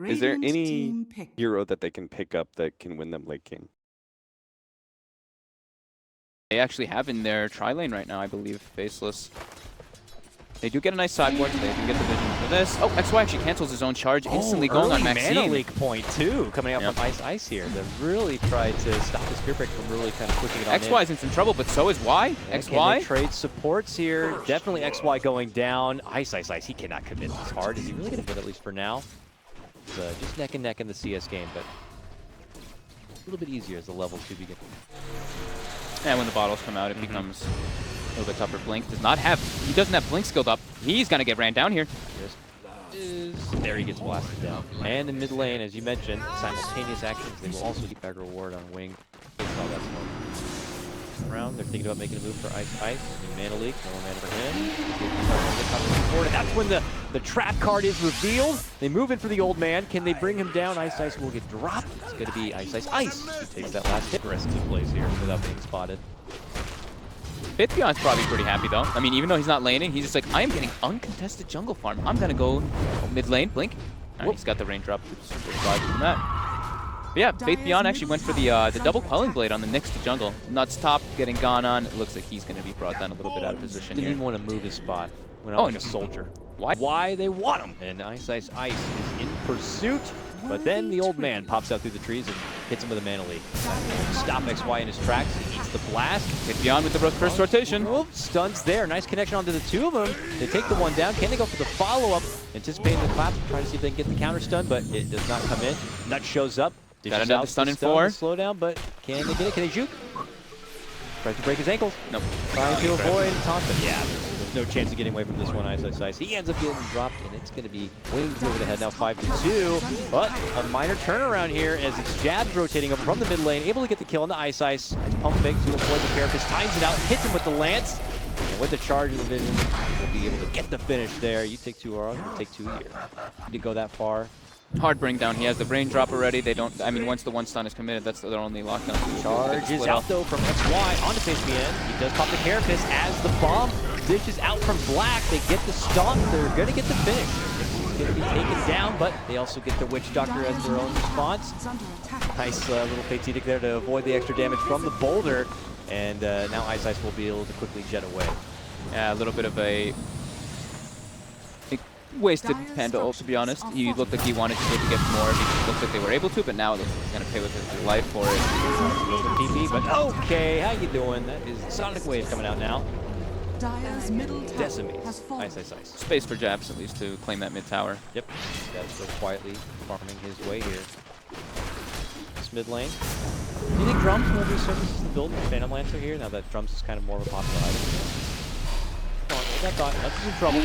Is there any hero that they can pick up that can win them late game? They actually have in their tri-lane right now, I believe, Faceless. They do get a nice sideboard, so they do get the vision for this. Oh, XY actually cancels his own charge, instantly going on Maxine. Mana leak point, too, coming out from Ice here. They really tried to stop the Spear Break from really kind of pushing it on XY's in some trouble, but so is Y. Yeah, XY. Trade supports here. Definitely XY going down. Ice. He cannot commit this hard. Is he really going to win, at least for now? It's, just neck and neck in the CS game, but a little bit easier as the level 2 begins. And when the bottles come out, it becomes a little bit tougher. Blink does not have, he doesn't have Blink skilled up. He's gonna get ran down here. There he gets blasted down. And in mid lane, as you mentioned, simultaneous actions. They will also get back reward on Wing. Around, they're thinking about making a move for Ice. Mana leak, no more mana for him. And that's when the trap card is revealed. They move in for the old man. Can they bring him down? Ice will get dropped. It's going to be Ice. He takes that last hit. The rest 2 plays here without being spotted. Faithbeyond's probably pretty happy though. I mean, even though he's not laning, he's just like, I am getting uncontested jungle farm. I'm gonna go mid lane, Blink. All right, he's got the raindrop. Super slide from that. But yeah, Faithbeyond actually went for the double Quelling Blade on the next to jungle. Nuts top getting gone on. It looks like he's gonna be brought down a little bit out of position Didn't here. even want to move his spot. Went out like a soldier. Why they want him? And Ice is in pursuit. But then the old man pops out through the trees and hits him with a mana leak. Stop XY in his tracks. He eats the blast. Faithbeyond with the first rotation. Oh, stuns there. Nice connection onto the 2 of them. They take the one down. Can they go for the follow-up? Anticipating the clap, trying to see if they can get the counter stun, but it does not come in. Nut shows up. Got another stun in 4. Slow down, but can they get it? Can they juke? Tries to break his ankles. Nope. Trying to avoid taunt, but yeah, there's no chance of getting away from this one. Ice. He ends up getting dropped, and it's going to be Wings over the head now, 5-2. But a minor turnaround here as it's Jabs rotating over from the mid lane, able to get the kill on the Ice. Pump fake to avoid the carapace, times it out, hits him with the lance. And with the charge of the vision, we'll be able to get the finish there. You take 2 Aura, you take 2 here. Need to go that far. Hard bring down. He has the raindrop already. They don't. I mean, once the 1 stun is committed, that's their only lockdown. Charge is out though from XY onto Facepn. He does pop the carapace as the bomb dishes out from Black. They get the stomp. They're going to get the finish. He's going to be taken down, but they also get the Witch Doctor as their own response. Nice little fake edict there to avoid the extra damage from the boulder. And now Ice will be able to quickly jet away. Yeah, a little bit of a wasted Panda ult, to be honest. He looked like he wanted to get more. He looked like they were able to, but now it looks like he's going to pay with his life for it. PP, but okay, how you doing? That is Sonic Wave coming out now. Decimates. Ice. Space for Jabs, at least, to claim that mid tower. Yep. Jabs still quietly farming his way here. This mid lane. Do you think Drums will resurface the build with Phantom Lancer here, now that Drums is kind of more of a popular item? Come on, hold that thought. Nuts is in trouble.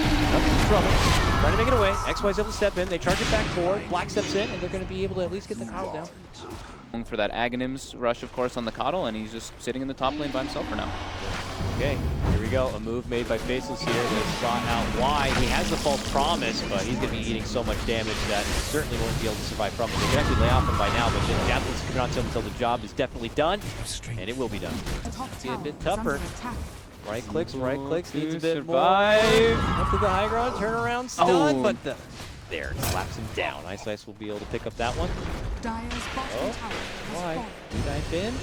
Trying to make it away. XY's able to step in. They charge it back forward. Black steps in, and they're going to be able to at least get the coddle down. For that Aghanims rush, of course, on the coddle, and he's just sitting in the top lane by himself for now. Okay, here we go. A move made by Faceless here. They sought out why. He has the false promise, but he's going to be eating so much damage that he certainly won't be able to survive from it. They can actually lay off him by now, but the Javelin's coming on to him until the job is definitely done, and it will be done. It's a bit tougher. Right clicks, needs a bit more. Up to the high ground, turn around, stun, but there, slaps him down. Ice will be able to pick up that one. Oh, why? Dive in.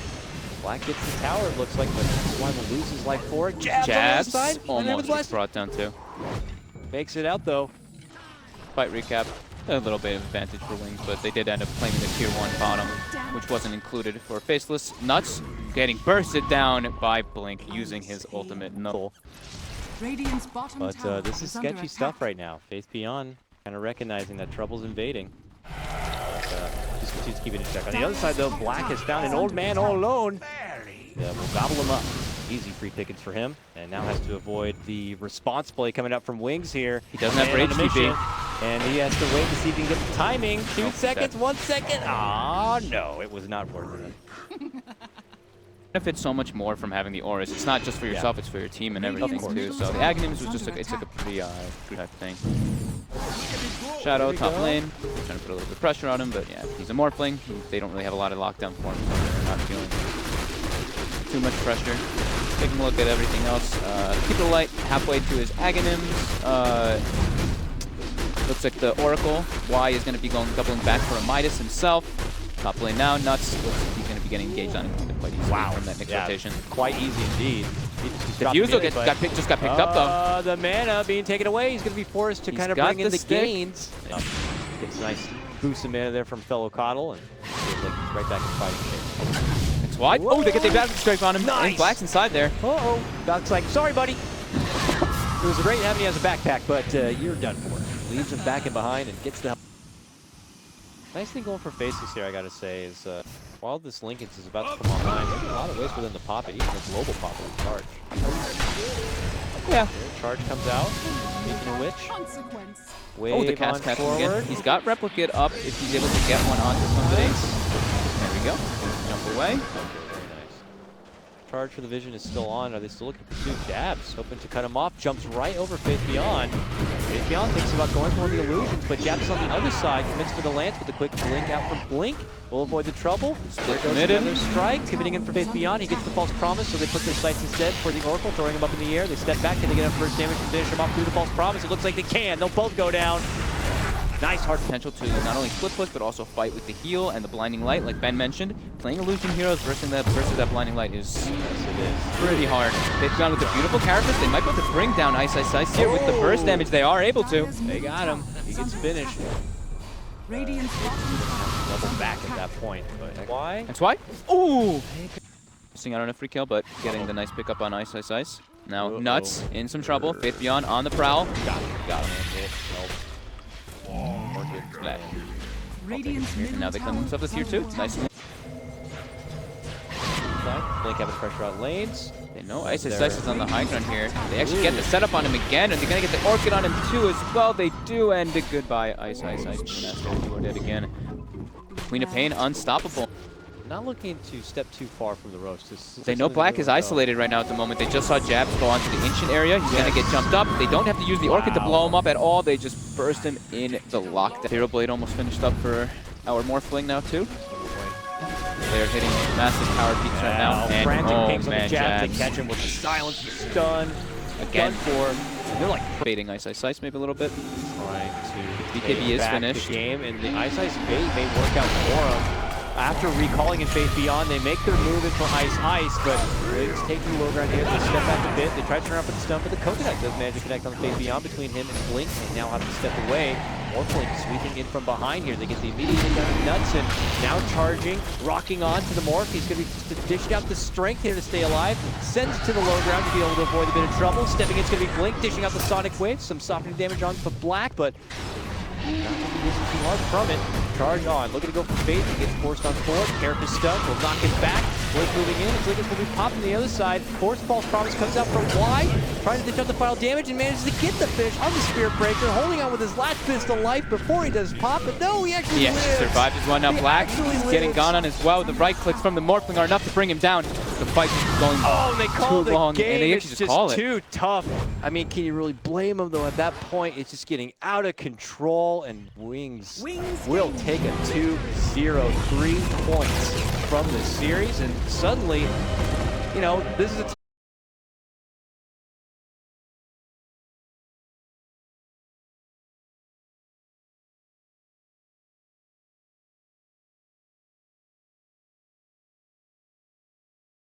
Black gets the tower, it looks like, but Swan will lose his life for it. Jabs almost gets brought down too. Makes it out though. Fight recap. A little bit of advantage for Wings, but they did end up claiming the tier 1 bottom, which wasn't included for Faceless. Nuts getting bursted down by Blink using his ultimate null. But this is sketchy stuff right now. Faithbeyond kind of recognizing that trouble's invading. Just continues to keep it in check. On the other side though, Black has found an old man all alone. Yeah, we'll gobble him up. Easy free pickings for him, and now has to avoid the response play coming up from Wings here. He doesn't have rage TP. And he has to wait to see if he can get the timing. 2 seconds, 1 second. Ah, no, it was not worth it. Benefits so much more from having the auras. It's not just for yourself, it's for your team and everything too. So the Aghanims was just like, it's like a pretty type thing. Shadow, top lane, trying to put a little bit of pressure on him, but yeah, he's a Morphling. They don't really have a lot of lockdown for him, so they're not feeling too much pressure. Taking a look at everything else. Keep it light halfway to his Aghanims. Looks like the Oracle, Y is going to be doubling back for a Midas himself. Top lane now, Nuts. Looks like he's going to be getting engaged on it quite easily from that Nick rotation. Quite easy indeed. The Fuse just got picked up though. The mana being taken away. He's going to be forced to kind of bring in the gains. Gets a nice boost of mana there from fellow Coddle, and feels like he's right back in fighting shape. It's wide. Oh, they get the battle strike on him. Nice. And Black's inside there. Uh-oh. Doc's like, sorry, buddy. It was great having you as a backpack, but you're done for. Leaves him back in behind and gets the help. Nice thing going for Faceless here, I gotta say, is while this Lincoln's is about to come online, there's a lot of ways for them to pop it, even a global pop it with charge. Yeah. There, charge comes out, speaking of which. Oh, the cast again. He's got Replicate up if he's able to get one onto somebody. There we go. Jump away. Okay, very nice. Charge for the Vision is still on. Are they still looking to pursue Jabs? Hoping to cut him off. Jumps right over Faith Beyond. Faith Beyond thinks about going for the illusions, but Jabs on the other side commits for the Lance with a quick blink out from Blink. Will avoid the trouble. There goes another strike. Pivoting in for Faith Beyond. He gets the false promise, so they put their sights instead for the Oracle, throwing him up in the air. They step back. Can they get enough first damage to finish him off through the false promise? It looks like they can. They'll both go down. Nice hard potential to not only split push, but also fight with the heal and the blinding light, like Ben mentioned. Playing illusion heroes versus that blinding light is pretty hard. They've gone with the beautiful carapace. They might be able to bring down Ice here with the burst damage. They are able to. They got him. He gets finished. Level back at that point, but why? That's why. Ooh! Missing out on a free kill, but getting the nice pickup on Ice. Now Nuts in some trouble. Faith Beyond on the prowl. Got him. And now they come themselves with tier 2. Nice. Blink having pressure out lanes. They know Ice is on the high ground here. They actually get the setup on him again, and they're going to get the Orchid on him too as well. They do, and goodbye, Ice. You are dead again. Queen of Pain, unstoppable. Not looking to step too far from the roast. They know Black is isolated right now at the moment. They just saw Jabs go onto the Ancient area. He's going to get jumped up. They don't have to use the Orchid to blow him up at all. They just burst him in the lockdown. Zero Blade almost finished up for our Morphling now too. They're hitting massive power peaks right now. And frantic pings on the Jabs. They catch him with the silence, the stun. Again. For. They're like baiting Ice maybe a little bit. Trying to BKB is finished. The game, and the Ice bait may work out for him. After recalling in Faith Beyond, they make their move in for Ice, but it's taking the low ground here. They step back a bit. They try to turn around for the stun, but the Coconut does manage to connect on the Faith Beyond between him and Blink. They now have to step away. Morphling sweeping in from behind here. They get the immediate hit down to Nuts, and now charging, rocking on to the Morph. He's going to be just dishing out the strength here to stay alive. Sends it to the low ground to be able to avoid a bit of trouble. Stepping in, it's going to be Blink, dishing out the Sonic Wave. Some softening damage on for Black, but not going to be using too hard from it. Charge on, looking to go for Faith. He gets forced on forward. Carapace stun will knock it back. Blink moving in. It's looking to be popping the other side. Force False Promise comes out for Y. Trying to dish out the final damage and manages to get the finish on the Spirit Breaker. Holding on with his last pistol life before he does pop. But no, he actually lives. Survived his one. Now Black is getting gone on as well. The right clicks from the Morphling are enough to bring him down. The fight is going they call too long. Game. And they actually it's just call it. Too tough. I mean, can you really blame him though? At that point, it's just getting out of control, and Wings will take a 2-0, 3 points from this series, and suddenly, you know, this is a